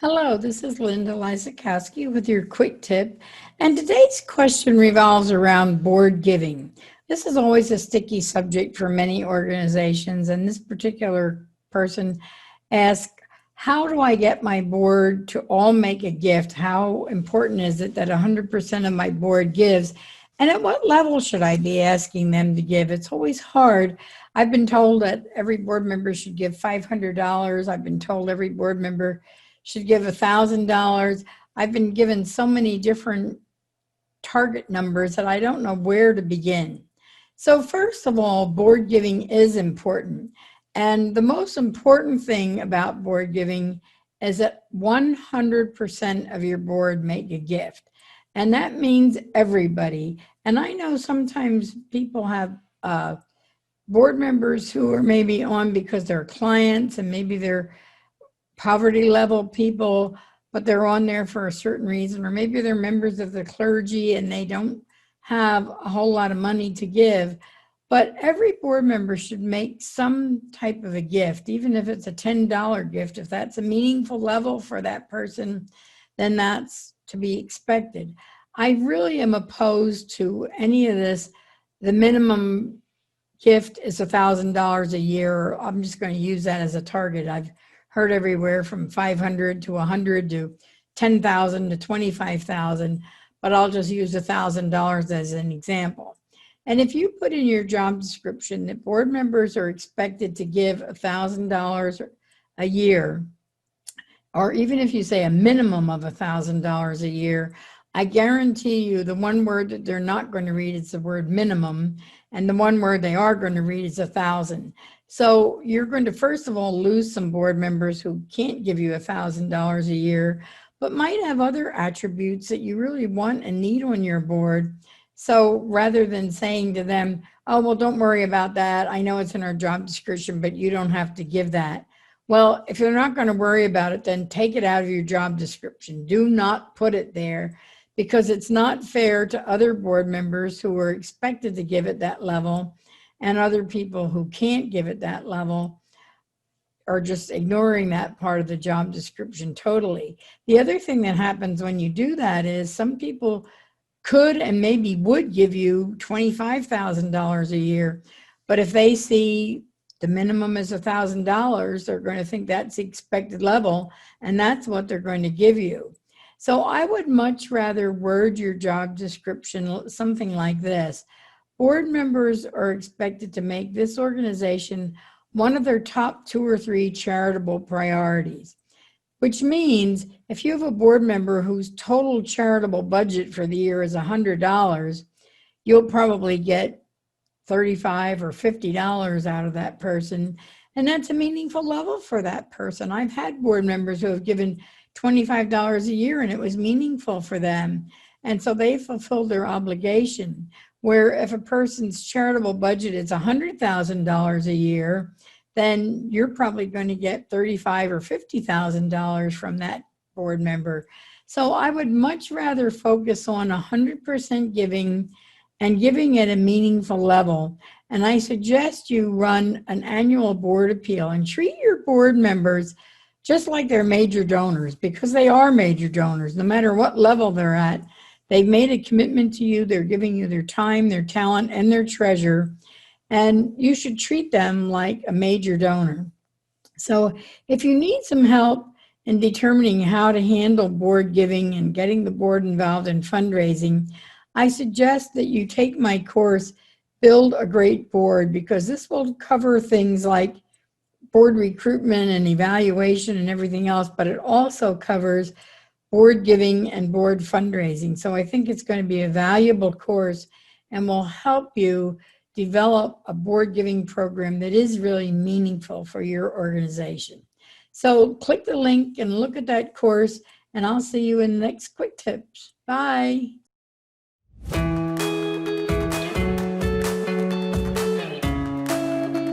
Hello, this is Linda Lysakowski with your quick tip. And today's question revolves around board giving. This is always a sticky subject for many organizations. And this particular person asked, how do I get my board to all make a gift? How important is it that 100% of my board gives? And at what level should I be asking them to give? It's always hard. I've been told that every board member should give $500. I've been told every board member should give $1,000. I've been given so many different target numbers that I don't know where to begin. So first of all, board giving is important. And the most important thing about board giving is that 100% of your board make a gift. And that means everybody. And I know sometimes people have board members who are maybe on because they're clients and maybe they're poverty level people, but they're on there for a certain reason, or maybe they're members of the clergy and they don't have a whole lot of money to give. But every board member should make some type of a gift, even if it's a $10 gift. If that's a meaningful level for that person, then that's to be expected. I really am opposed to any of this. The minimum gift is $1,000 a year. I'm just going to use that as a target. I've heard everywhere from 500 to 100 to 10,000 to 25,000, but I'll just use $1,000 as an example. And if you put in your job description that board members are expected to give $1,000 a year, or even if you say a minimum of $1,000 a year, I guarantee you the one word that they're not going to read is the word minimum, and the one word they are going to read is 1,000. So you're going to, first of all, lose some board members who can't give you $1,000 a year, but might have other attributes that you really want and need on your board. So rather than saying to them, oh, well, don't worry about that. I know it's in our job description, but you don't have to give that. Well, if you're not going to worry about it, then take it out of your job description. Do not put it there, because it's not fair to other board members who are expected to give at that level, and other people who can't give at that level are just ignoring that part of the job description totally. The other thing that happens when you do that is some people could and maybe would give you $25,000 a year, but if they see the minimum is $1,000, they're going to think that's the expected level, and that's what they're going to give you. So I would much rather word your job description something like this. Board members are expected to make this organization one of their top 2 or 3 charitable priorities, which means if you have a board member whose total charitable budget for the year is $100, you'll probably get $35 or $50 out of that person. And that's a meaningful level for that person. I've had board members who have given $25 a year and it was meaningful for them. And so they fulfilled their obligation. Where if a person's charitable budget is $100,000 a year, then you're probably going to get $35,000 or $50,000 from that board member. So I would much rather focus on 100% giving and giving at a meaningful level. And I suggest you run an annual board appeal and treat your board members just like they're major donors, because they are major donors, no matter what level they're at. They've made a commitment to you. They're giving you their time, their talent, and their treasure. And you should treat them like a major donor. So if you need some help in determining how to handle board giving and getting the board involved in fundraising, I suggest that you take my course, Build a Great Board, because this will cover things like board recruitment and evaluation and everything else, but it also covers board giving and board fundraising. So I think it's going to be a valuable course and will help you develop a board giving program that is really meaningful for your organization. So click the link and look at that course, and I'll see you in the next quick tips. Bye.